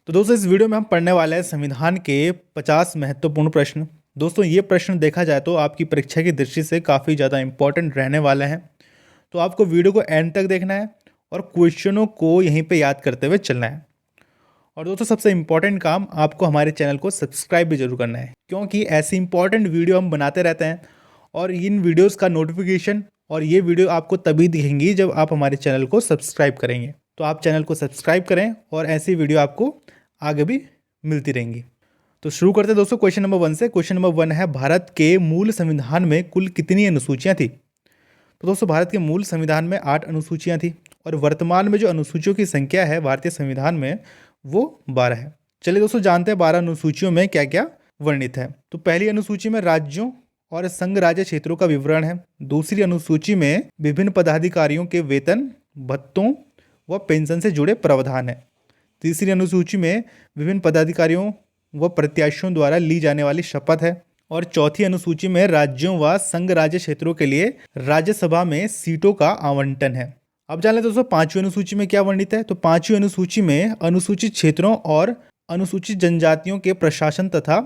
तो दोस्तों इस वीडियो में हम पढ़ने वाले हैं संविधान के 50 महत्वपूर्ण प्रश्न। दोस्तों ये प्रश्न देखा जाए तो आपकी परीक्षा की दृष्टि से काफ़ी ज़्यादा इंपॉर्टेंट रहने वाले हैं। तो आपको वीडियो को एंड तक देखना है और क्वेश्चनों को यहीं पे याद करते हुए चलना है। और दोस्तों सबसे इम्पॉर्टेंट काम, आपको हमारे चैनल को सब्सक्राइब भी जरूर करना है, क्योंकि ऐसी इंपॉर्टेंट वीडियो हम बनाते रहते हैं और इन वीडियोज़ का नोटिफिकेशन और ये वीडियो आपको तभी दिखेंगी जब आप हमारे चैनल को सब्सक्राइब करेंगे। तो आप चैनल को सब्सक्राइब करें और ऐसी वीडियो आपको आगे भी मिलती रहेंगी। तो शुरू करते हैं दोस्तों क्वेश्चन नंबर 1 से। क्वेश्चन नंबर 1 है, भारत के मूल संविधान में कुल कितनी अनुसूचियां थी? तो दोस्तों भारत के मूल संविधान में 8 अनुसूचियां थी और वर्तमान में जो अनुसूचियों की संख्या है भारतीय संविधान में वो 12 है। चलिए दोस्तों जानते हैं 12 अनुसूचियों में क्या क्या वर्णित है। तो पहली अनुसूची में राज्यों और संघ राज्य क्षेत्रों का विवरण है। दूसरी अनुसूची में विभिन्न पदाधिकारियों के वेतन, भत्तों व पेंशन से जुड़े प्रावधान है। तीसरी अनुसूची में विभिन्न पदाधिकारियों व प्रत्याशियों द्वारा ली जाने वाली शपथ है। और चौथी अनुसूची में राज्यों व संघ राज्य क्षेत्रों के लिए राज्यसभा में सीटों का आवंटन है। अब जान लेते दोस्तों पांचवी अनुसूची में क्या वर्णित है। तो पांचवी अनुसूची में अनुसूचित क्षेत्रों और अनुसूचित जनजातियों के प्रशासन तथा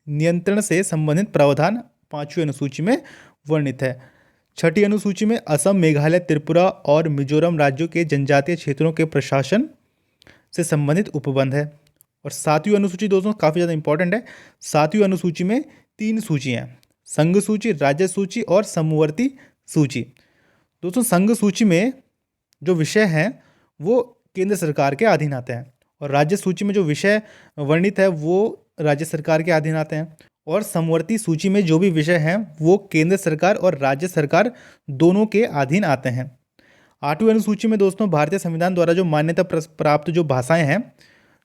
नियंत्रण से संबंधित प्रावधान पांचवी अनुसूची में वर्णित है। छठी अनुसूची में असम, मेघालय, त्रिपुरा और मिजोरम राज्यों के जनजातीय क्षेत्रों के प्रशासन से संबंधित उपबंध है। और सातवीं अनुसूची दोस्तों काफ़ी ज़्यादा इंपॉर्टेंट है। सातवीं अनुसूची में 3 सूचियाँ हैं, संघ सूची, राज्य सूची और समवर्ती सूची। दोस्तों संघ सूची में जो विषय हैं वो केंद्र सरकार के अधीन आते हैं और राज्य सूची में जो विषय वर्णित है वो राज्य सरकार के अधीन आते हैं। और समवर्ती सूची में जो भी विषय हैं वो केंद्र सरकार और राज्य सरकार दोनों के अधीन आते हैं। आठवीं अनुसूची में दोस्तों भारतीय संविधान द्वारा जो मान्यता प्राप्त जो भाषाएं हैं,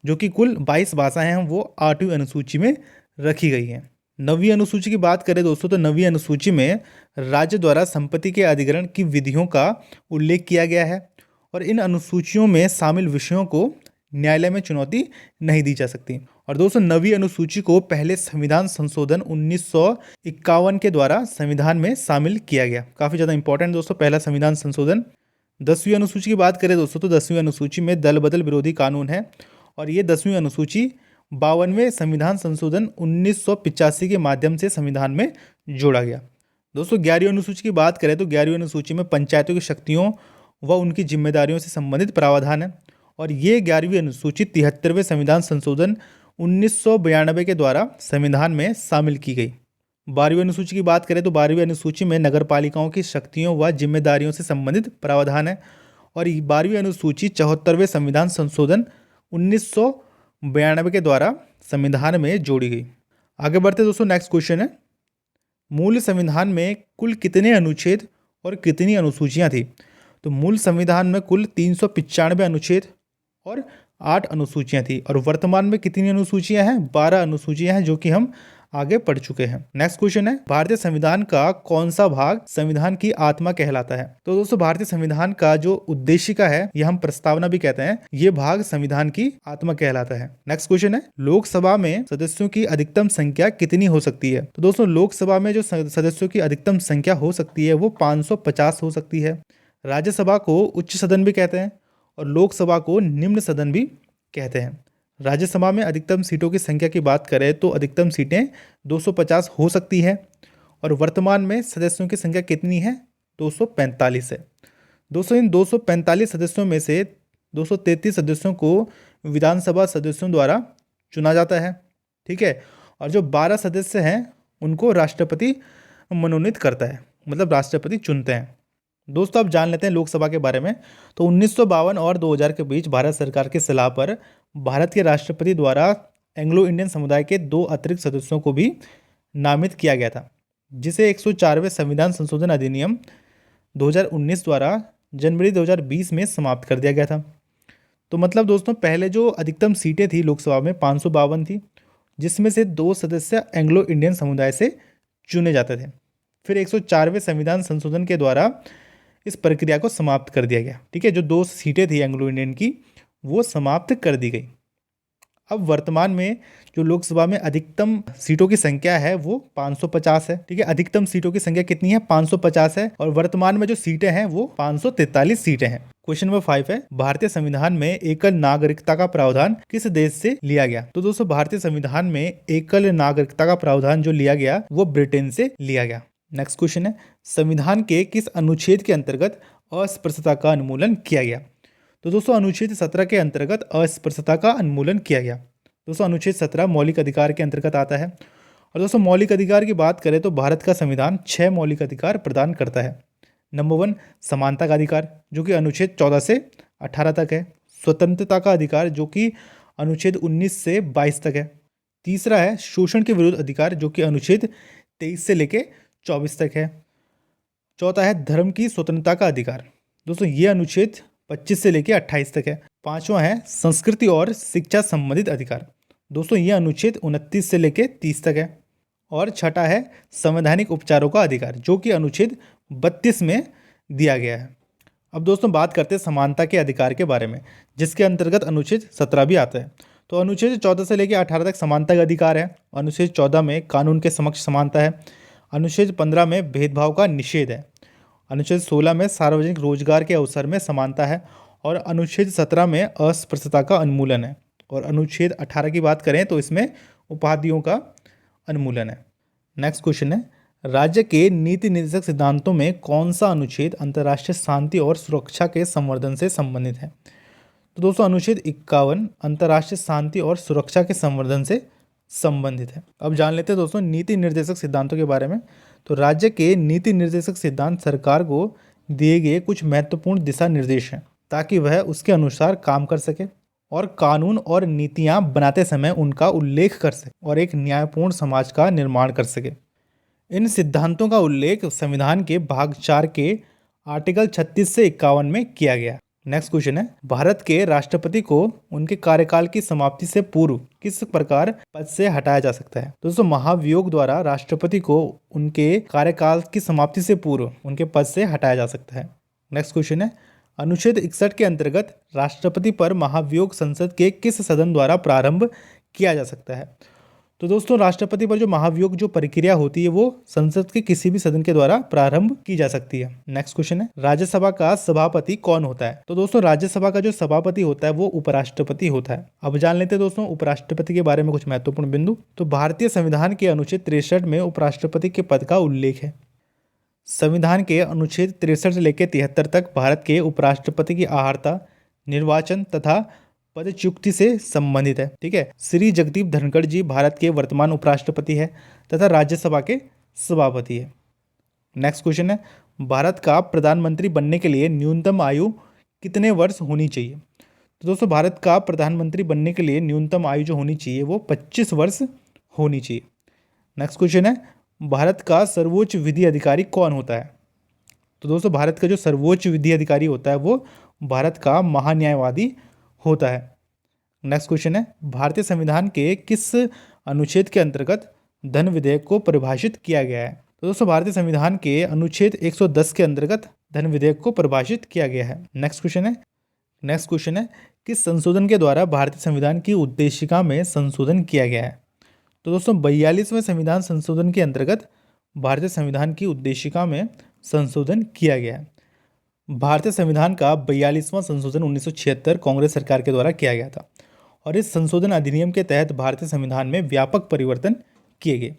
जो कि कुल 22 भाषाएं हैं, वो आठवीं अनुसूची में रखी गई हैं। नवीं अनुसूची की बात करें दोस्तों तो नवीं अनुसूची में राज्य द्वारा संपत्ति के अधिग्रहण की विधियों का उल्लेख किया गया है और इन अनुसूचियों में शामिल विषयों को न्यायालय में चुनौती नहीं दी जा सकती। और दोस्तों नवीं अनुसूची को पहले संविधान संशोधन 1951 के द्वारा संविधान में शामिल किया गया। काफ़ी ज़्यादा इंपॉर्टेंट दोस्तों पहला संविधान संशोधन। 10वीं अनुसूची की बात करें दोस्तों तो 10वीं अनुसूची में दल बदल विरोधी कानून है और ये 10वीं अनुसूची 52वें संविधान संशोधन 1985 के माध्यम से संविधान में जोड़ा गया। दोस्तों 11वीं अनुसूची की बात करें तो 11वीं अनुसूची में पंचायतों की शक्तियों व उनकी जिम्मेदारियों से संबंधित प्रावधान है और ये 11वीं अनुसूची 73वें संविधान संशोधन 1992 के द्वारा संविधान में शामिल की गई। 12वीं अनुसूची की बात करें तो 12वीं अनुसूची में नगर पालिकाओं की शक्तियों व जिम्मेदारियों से संबंधित प्रावधान है और 12वीं अनुसूची 74वें संविधान संशोधन 1992 के द्वारा संविधान में जोड़ी गई। आगे बढ़ते दोस्तों नेक्स्ट क्वेश्चन है, मूल संविधान में कुल कितने अनुच्छेद और कितनी अनुसूचियां थी? तो मूल संविधान में कुल 395 अनुच्छेद और 8 अनुसूचियां थी और वर्तमान में कितनी अनुसूचियां हैं? 12 अनुसूचियां हैं, जो कि हम आगे पढ़ चुके हैं। नेक्स्ट क्वेश्चन है, भारतीय संविधान का कौन सा भाग संविधान की आत्मा कहलाता है? तो दोस्तों भारतीय संविधान का जो उद्देशिका है, यह हम प्रस्तावना भी कहते हैं, ये भाग संविधान की आत्मा कहलाता है। नेक्स्ट क्वेश्चन है, लोकसभा में सदस्यों की अधिकतम संख्या कितनी हो सकती है? तो दोस्तों लोकसभा में जो सदस्यों की अधिकतम संख्या हो सकती है वो 550 हो सकती है। राज्यसभा को उच्च सदन भी कहते हैं और लोकसभा को निम्न सदन भी कहते हैं। राज्यसभा में अधिकतम सीटों की संख्या की बात करें तो अधिकतम सीटें 250 हो सकती है और वर्तमान में सदस्यों की संख्या कितनी है? 245 है। दोस्तों इन 245 सदस्यों में से 233 सदस्यों को विधानसभा सदस्यों द्वारा चुना जाता है, ठीक है, और जो 12 सदस्य हैं उनको राष्ट्रपति मनोनीत करता है, मतलब राष्ट्रपति चुनते हैं। दोस्तों आप जान लेते हैं लोकसभा के बारे में। तो 1952 और 2000 के बीच भारत सरकार की सलाह पर भारत के राष्ट्रपति द्वारा एंग्लो इंडियन समुदाय के 2 अतिरिक्त सदस्यों को भी नामित किया गया था, जिसे 104वें संविधान संशोधन अधिनियम 2019 द्वारा जनवरी 2020 में समाप्त कर दिया गया था। तो मतलब दोस्तों पहले जो अधिकतम सीटें थी लोकसभा में 552 थी, जिसमें से 2 सदस्य एंग्लो इंडियन समुदाय से चुने जाते थे। फिर 104वें संविधान संशोधन के द्वारा इस प्रक्रिया को समाप्त कर दिया गया, ठीक है, जो 2 सीटें थी एंग्लो इंडियन की वो समाप्त कर दी गई। अब वर्तमान में जो लोकसभा में अधिकतम सीटों की संख्या है वो 550 है। ठीक है, अधिकतम सीटों की संख्या कितनी है? 550 है। और वर्तमान में जो सीटें हैं वो 543 सीटें हैं। क्वेश्चन नंबर 5 है, भारतीय संविधान में एकल नागरिकता का प्रावधान किस देश से लिया गया? तो दोस्तों भारतीय संविधान में एकल नागरिकता का प्रावधान जो लिया गया वो ब्रिटेन से लिया गया। नेक्स्ट क्वेश्चन है, संविधान के किस अनुच्छेद के अंतर्गत अस्पृश्यता का उन्मूलन किया गया? तो दोस्तों अनुच्छेद 17 के अंतर्गत अस्पृश्यता का उन्मूलन किया गया। दोस्तों अनुच्छेद 17 मौलिक अधिकार के अंतर्गत आता है। और दोस्तों मौलिक अधिकार की बात करें तो भारत का संविधान 6 मौलिक अधिकार प्रदान करता है। नंबर 1 समानता का अधिकार जो कि अनुच्छेद 14 से 18 तक है। स्वतंत्रता का अधिकार जो कि अनुच्छेद 19 से 22 तक है। तीसरा है शोषण के विरुद्ध अधिकार जो कि अनुच्छेद 23 से लेके 24 तक है। चौथा है धर्म की स्वतंत्रता का अधिकार, दोस्तों ये अनुच्छेद 25 से लेके 28 तक है। पांचवा है संस्कृति और शिक्षा संबंधित अधिकार, दोस्तों ये अनुच्छेद 29 से लेके 30 तक है। और छठा है संवैधानिक उपचारों का अधिकार जो कि अनुच्छेद 32 में दिया गया है। अब दोस्तों बात करते हैं समानता के अधिकार के बारे में, जिसके अंतर्गत अनुच्छेद 17 भी आता है। तो अनुच्छेद 14 से लेकर 18 तक समानता का अधिकार है। अनुच्छेद 14 में कानून के समक्ष समानता है। अनुच्छेद 15 में भेदभाव का निषेध है। अनुच्छेद 16 में सार्वजनिक रोजगार के अवसर में समानता है। और अनुच्छेद 17 में अस्पृश्यता का उन्मूलन है। और अनुच्छेद 18 की बात करें तो इसमें उपाधियों का उन्मूलन है। नेक्स्ट क्वेश्चन है, राज्य के नीति निर्देशक सिद्धांतों में कौन सा अनुच्छेद अंतर्राष्ट्रीय शांति और सुरक्षा के संवर्धन से संबंधित है? तो दोस्तों अनुच्छेद 51 अंतर्राष्ट्रीय शांति और सुरक्षा के संवर्धन से संबंधित है। अब जान लेते हैं दोस्तों नीति निर्देशक सिद्धांतों के बारे में। तो राज्य के नीति निर्देशक सिद्धांत सरकार को दिए गए कुछ महत्वपूर्ण दिशा निर्देश हैं ताकि वह उसके अनुसार काम कर सके और कानून और नीतियां बनाते समय उनका उल्लेख कर सके और एक न्यायपूर्ण समाज का निर्माण कर सके। इन सिद्धांतों का उल्लेख संविधान के भाग 4 के आर्टिकल 36 से 51 में किया गया। नेक्स्ट क्वेश्चन है, भारत के राष्ट्रपति को उनके कार्यकाल की समाप्ति से पूर्व किस प्रकार पद से हटाया जा सकता है? दोस्तों महाभियोग द्वारा राष्ट्रपति को उनके कार्यकाल की समाप्ति से पूर्व उनके पद से हटाया जा सकता है। नेक्स्ट क्वेश्चन है, अनुच्छेद 61 के अंतर्गत राष्ट्रपति पर महाभियोग संसद के किस सदन द्वारा प्रारंभ किया जा सकता है? तो दोस्तों राष्ट्रपति पर जो महाभियोग जो प्रक्रिया होती है वो संसद के किसी भी सदन के द्वारा प्रारंभ की जा सकती है। नेक्स्ट क्वेश्चन है, राज्यसभा का सभापति कौन होता है? तो दोस्तों राज्यसभा का जो सभापति होता है वो उपराष्ट्रपति होता है। अब जान लेते हैं दोस्तों उपराष्ट्रपति के बारे में कुछ महत्वपूर्ण बिंदु। तो भारतीय संविधान के अनुच्छेद 63 में उपराष्ट्रपति के पद का उल्लेख है। संविधान के अनुच्छेद 63 से लेकर 73 तक भारत के उपराष्ट्रपति की अहर्ता निर्वाचन तथा पदच्युति से संबंधित है। ठीक है, श्री जगदीप धनखड़ जी भारत के वर्तमान उपराष्ट्रपति है तथा राज्यसभा के सभापति है। नेक्स्ट क्वेश्चन है, भारत का प्रधानमंत्री बनने के लिए न्यूनतम आयु कितने वर्ष होनी चाहिए? तो दोस्तों भारत का प्रधानमंत्री बनने के लिए न्यूनतम आयु जो होनी चाहिए वो 25 वर्ष होनी चाहिए। नेक्स्ट क्वेश्चन है, भारत का सर्वोच्च विधि अधिकारी कौन होता है? तो दोस्तों भारत का जो सर्वोच्च विधि अधिकारी होता है वो भारत का महान्यायवादी होता है। नेक्स्ट क्वेश्चन है, भारतीय संविधान के किस अनुच्छेद के अंतर्गत धन विधेयक को परिभाषित किया गया है? तो दोस्तों भारतीय संविधान के अनुच्छेद 110 के अंतर्गत धन विधेयक को परिभाषित किया गया है। नेक्स्ट क्वेश्चन है, किस संशोधन के द्वारा भारतीय संविधान की उद्देशिका में संशोधन किया गया है? तो दोस्तों 42वें संविधान संशोधन के अंतर्गत भारतीय संविधान की उद्देशिका में संशोधन किया गया है। भारतीय संविधान का 42वां संशोधन 1976 कांग्रेस सरकार के द्वारा किया गया था और इस संशोधन अधिनियम के तहत भारतीय संविधान में व्यापक परिवर्तन किए गए।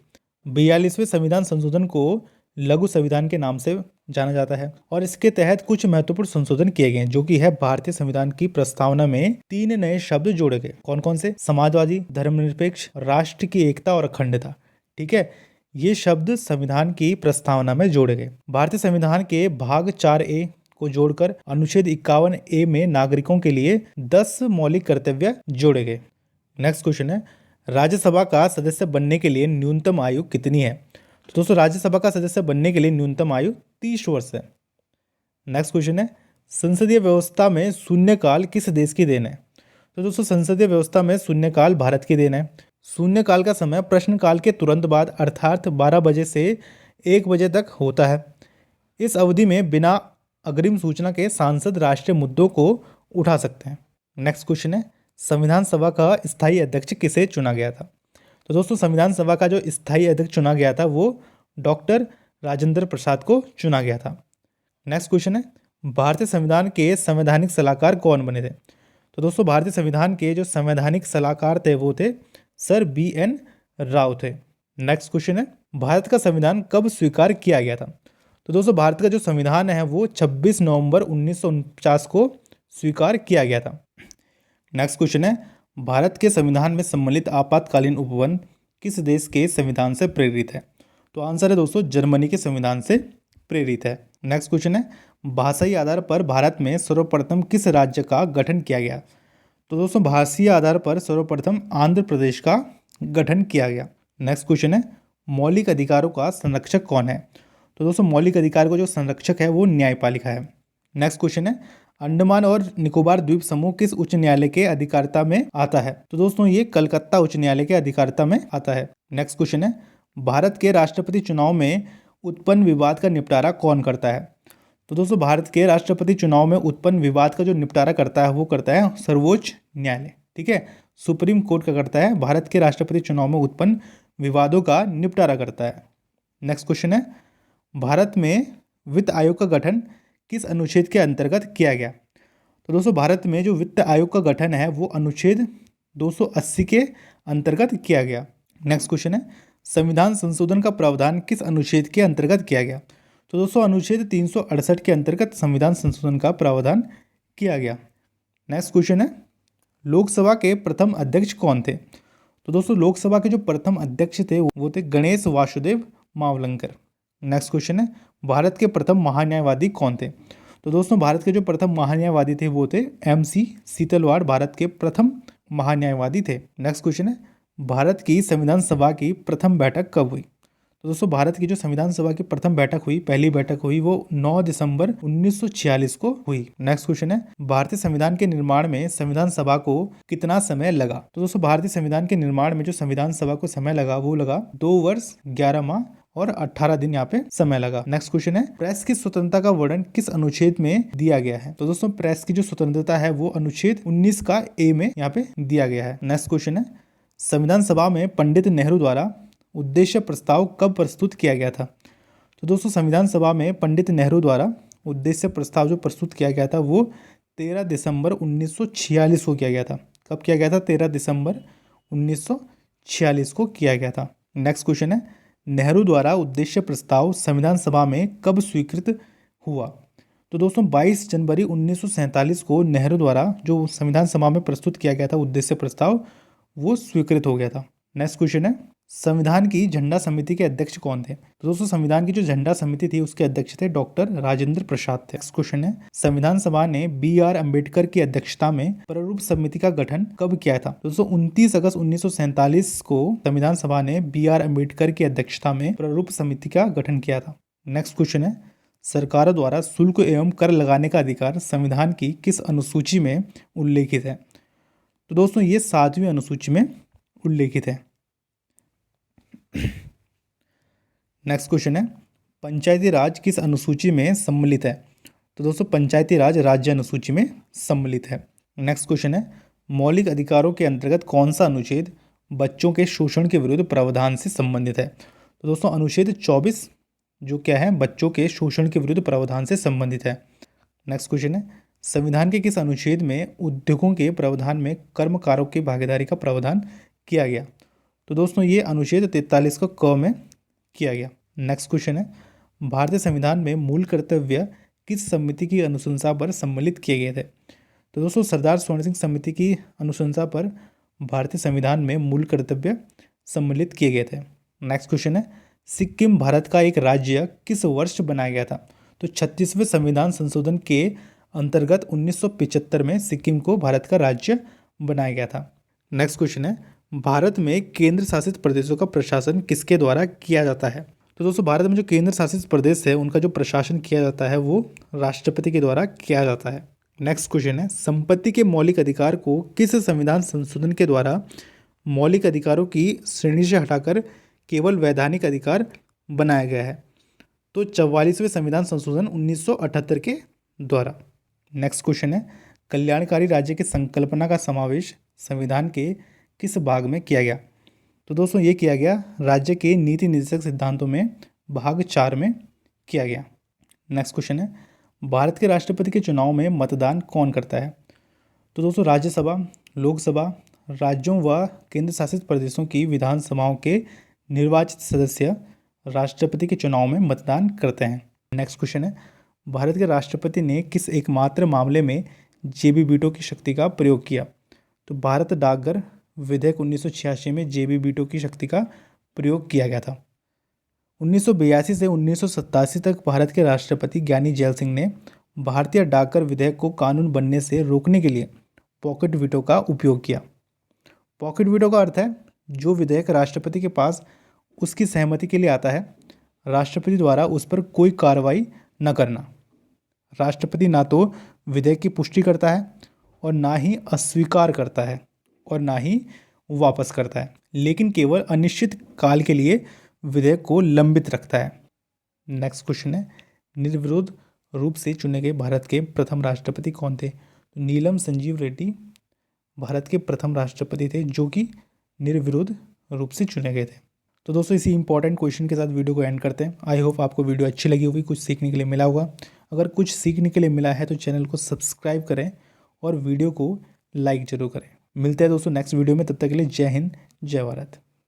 42वें संविधान संशोधन को लघु संविधान के नाम से जाना जाता है और इसके तहत कुछ महत्वपूर्ण संशोधन किए गए जो कि है भारतीय संविधान की प्रस्तावना में 3 नए शब्द जोड़े गए। कौन कौन से? समाजवादी, धर्मनिरपेक्ष, राष्ट्र की एकता और अखंडता। ठीक है, ये शब्द संविधान की प्रस्तावना में जोड़े गए। भारतीय संविधान के भाग 4A को जोड़कर अनुच्छेद 51A में नागरिकों के लिए 10 मौलिक कर्तव्य जोड़े गए। नेक्स्ट क्वेश्चन है, राज्यसभा का सदस्य बनने के लिए न्यूनतम आयु कितनी है? तो दोस्तों राज्यसभा का सदस्य बनने के लिए न्यूनतम आयु 30 वर्ष है। नेक्स्ट क्वेश्चन है, संसदीय व्यवस्था में शून्यकाल किस देश की देन है? तो दोस्तों संसदीय व्यवस्था में शून्यकाल भारत की देन है। शून्यकाल का समय प्रश्नकाल के तुरंत बाद अर्थात 12 बजे से 1 बजे तक होता है। इस अवधि में बिना अग्रिम सूचना के सांसद राष्ट्रीय मुद्दों को उठा सकते हैं। नेक्स्ट क्वेश्चन है, संविधान सभा का स्थायी अध्यक्ष किसे चुना गया था? तो दोस्तों संविधान सभा का जो स्थायी अध्यक्ष चुना गया था वो डॉक्टर राजेंद्र प्रसाद को चुना गया था। नेक्स्ट क्वेश्चन है, भारतीय संविधान के संवैधानिक सलाहकार कौन बने थे? तो दोस्तों भारतीय संविधान के जो संवैधानिक सलाहकार थे वो थे सर BN राव थे। नेक्स्ट क्वेश्चन है, भारत का संविधान कब स्वीकार किया गया था? तो दोस्तों भारत का जो संविधान है वो 26 नवंबर 1949 को स्वीकार किया गया था। नेक्स्ट क्वेश्चन है, भारत के संविधान में सम्मिलित आपातकालीन उपबंध किस देश के संविधान से प्रेरित है? तो आंसर है दोस्तों जर्मनी के संविधान से प्रेरित है। नेक्स्ट क्वेश्चन है, भाषाई आधार पर भारत में सर्वप्रथम किस राज्य का गठन किया गया? तो दोस्तों भाषीय आधार पर सर्वप्रथम आंध्र प्रदेश का गठन किया गया। नेक्स्ट क्वेश्चन है, मौलिक अधिकारों का संरक्षक कौन है? तो दोस्तों मौलिक अधिकार का जो संरक्षक है वो न्यायपालिका है। नेक्स्ट क्वेश्चन है, अंडमान और निकोबार द्वीप समूह किस उच्च न्यायालय के अधिकारिता में आता है? तो दोस्तों ये कलकत्ता उच्च न्यायालय के अधिकारिता में आता है। नेक्स्ट क्वेश्चन है, भारत के राष्ट्रपति चुनाव में उत्पन्न विवाद का निपटारा कौन करता है? तो दोस्तों भारत के राष्ट्रपति चुनाव में उत्पन्न विवाद का जो निपटारा करता है वो करता है सर्वोच्च न्यायालय। ठीक है, सुप्रीम कोर्ट का करता है, भारत के राष्ट्रपति चुनाव में उत्पन्न विवादों का निपटारा करता है। नेक्स्ट क्वेश्चन है, भारत में वित्त आयोग का गठन किस अनुच्छेद के अंतर्गत किया गया? तो दोस्तों भारत में जो वित्त आयोग का गठन है वो अनुच्छेद 280 के अंतर्गत किया गया। नेक्स्ट क्वेश्चन है, संविधान संशोधन का प्रावधान किस अनुच्छेद के अंतर्गत किया गया? तो दोस्तों अनुच्छेद 368 के अंतर्गत संविधान संशोधन का प्रावधान किया गया। नेक्स्ट क्वेश्चन है, लोकसभा के प्रथम अध्यक्ष कौन थे? तो दोस्तों लोकसभा के जो प्रथम अध्यक्ष थे वो थे गणेश वासुदेव मावलंकर। नेक्स्ट क्वेश्चन है, भारत के प्रथम महान्यायवादी कौन थे? तो दोस्तों भारत के जो प्रथम महान्यायवादी थे वो थे MC सीतलवाड़ भारत के प्रथम महान्यायवादी थे। नेक्स्ट क्वेश्चन है, भारत की संविधान सभा की प्रथम बैठक कब हुई? तो दोस्तों भारत की जो संविधान सभा की प्रथम बैठक हुई, पहली बैठक हुई वो 9 दिसंबर 1946 को हुई। नेक्स्ट क्वेश्चन है, भारतीय संविधान के निर्माण में संविधान सभा को कितना समय लगा? तो दोस्तों भारतीय संविधान के निर्माण में जो संविधान सभा को समय लगा वो लगा 2 वर्ष 11 माह और 18 दिन यहाँ पे समय लगा। नेक्स्ट क्वेश्चन है, प्रेस की स्वतंत्रता का वर्णन किस अनुच्छेद में दिया गया है? तो दोस्तों प्रेस की जो स्वतंत्रता है वो अनुच्छेद 19 का A में यहाँ पे दिया गया है। नेक्स्ट क्वेश्चन है, संविधान सभा में पंडित नेहरू द्वारा उद्देश्य प्रस्ताव कब प्रस्तुत किया गया था? तो दोस्तों संविधान सभा में पंडित नेहरू द्वारा उद्देश्य प्रस्ताव जो प्रस्तुत किया गया था वो 13 दिसंबर 1946 को किया गया था। कब किया गया था? 13 दिसंबर 1946 को किया गया था। नेक्स्ट क्वेश्चन है, नेहरू द्वारा उद्देश्य प्रस्ताव संविधान सभा में कब स्वीकृत हुआ? तो दोस्तों 22 जनवरी 1947 को नेहरू द्वारा जो संविधान सभा में प्रस्तुत किया गया था उद्देश्य प्रस्ताव वो स्वीकृत हो गया था। नेक्स्ट क्वेश्चन है, संविधान की झंडा समिति के अध्यक्ष कौन थे? तो दोस्तों संविधान की जो झंडा समिति थी उसके अध्यक्ष थे डॉक्टर राजेंद्र प्रसाद थे। नेक्स्ट क्वेश्चन है, संविधान सभा ने BR अम्बेडकर की अध्यक्षता में प्रारूप समिति का गठन कब किया था? दोस्तों 29 अगस्त 1947 को संविधान सभा ने BR अम्बेडकर की अध्यक्षता में प्रारूप समिति का गठन किया था। नेक्स्ट क्वेश्चन है, सरकार द्वारा शुल्क एवं कर लगाने का अधिकार संविधान की किस अनुसूची में उल्लेखित है? तो दोस्तों ये 7वीं अनुसूची में उल्लेखित है। नेक्स्ट क्वेश्चन है, पंचायती राज किस अनुसूची में सम्मिलित है? तो दोस्तों पंचायती राज राज्य अनुसूची में सम्मिलित है। नेक्स्ट क्वेश्चन है, मौलिक अधिकारों के अंतर्गत कौन सा अनुच्छेद बच्चों के शोषण के विरुद्ध प्रावधान से संबंधित है? तो दोस्तों अनुच्छेद 24 जो क्या है बच्चों के शोषण के विरुद्ध प्रावधान से संबंधित है। नेक्स्ट क्वेश्चन है, संविधान के किस अनुच्छेद में उद्योगों के प्रावधान में कर्मकारों की भागीदारी का प्रावधान किया गया? तो दोस्तों ये अनुच्छेद 43 का क में किया गया। नेक्स्ट क्वेश्चन है, भारतीय संविधान में मूल कर्तव्य किस समिति की अनुशंसा पर सम्मिलित किए गए थे? तो दोस्तों सरदार स्वर्ण सिंह समिति की अनुशंसा पर भारतीय संविधान में मूल कर्तव्य सम्मिलित किए गए थे। नेक्स्ट क्वेश्चन है, सिक्किम भारत का एक राज्य किस वर्ष बनाया गया था? तो 36वें संविधान संशोधन के अंतर्गत 1975 में सिक्किम को भारत का राज्य बनाया गया था। नेक्स्ट क्वेश्चन है, भारत में केंद्र शासित प्रदेशों का प्रशासन किसके द्वारा किया जाता है? तो दोस्तों भारत में जो केंद्र शासित प्रदेश है उनका जो प्रशासन किया जाता है वो राष्ट्रपति के द्वारा किया जाता है। नेक्स्ट क्वेश्चन है, संपत्ति के मौलिक अधिकार को किस संविधान संशोधन के द्वारा मौलिक अधिकारों की श्रेणी से हटाकर केवल वैधानिक अधिकार बनाया गया है? तो 44वें संविधान संशोधन 1978 के द्वारा। नेक्स्ट क्वेश्चन है, कल्याणकारी राज्य की संकल्पना का समावेश संविधान के किस भाग में किया गया? तो दोस्तों ये किया गया राज्य के नीति निर्देशक सिद्धांतों में भाग 4 में किया गया। नेक्स्ट क्वेश्चन है, भारत के राष्ट्रपति के चुनाव में मतदान कौन करता है? तो दोस्तों राज्यसभा, लोकसभा, राज्यों व केंद्र शासित प्रदेशों की विधानसभाओं के निर्वाचित सदस्य राष्ट्रपति के चुनाव में मतदान करते हैं। नेक्स्ट क्वेश्चन है, भारत के राष्ट्रपति ने किस एकमात्र मामले में जेबी वीटो की शक्ति का प्रयोग किया? तो भारत डाकघर विधेयक 1986 में जेबी वीटो की शक्ति का प्रयोग किया गया था। 1982 से 1987 तक भारत के राष्ट्रपति ज्ञानी जैल सिंह ने भारतीय डाकघर विधेयक को कानून बनने से रोकने के लिए पॉकेट वीटो का उपयोग किया। पॉकेट वीटो का अर्थ है जो विधेयक राष्ट्रपति के पास उसकी सहमति के लिए आता है, राष्ट्रपति द्वारा उस पर कोई कार्रवाई न करना। राष्ट्रपति ना तो विधेयक की पुष्टि करता है और ना ही अस्वीकार करता है और ना ही वापस करता है, लेकिन केवल अनिश्चित काल के लिए विधेयक को लंबित रखता है। नेक्स्ट क्वेश्चन है, निर्विरोध रूप से चुने गए भारत के प्रथम राष्ट्रपति कौन थे? तो नीलम संजीव रेड्डी भारत के प्रथम राष्ट्रपति थे जो कि निर्विरोध रूप से चुने गए थे। तो दोस्तों इसी इंपॉर्टेंट क्वेश्चन के साथ वीडियो को एंड करते हैं। आई होप आपको वीडियो अच्छी लगी होगी, कुछ सीखने के लिए मिला होगा। अगर कुछ सीखने के लिए मिला है तो चैनल को सब्सक्राइब करें और वीडियो को लाइक जरूर करें। मिलते हैं दोस्तों नेक्स्ट वीडियो में, तब तक के लिए जय हिंद, जय भारत।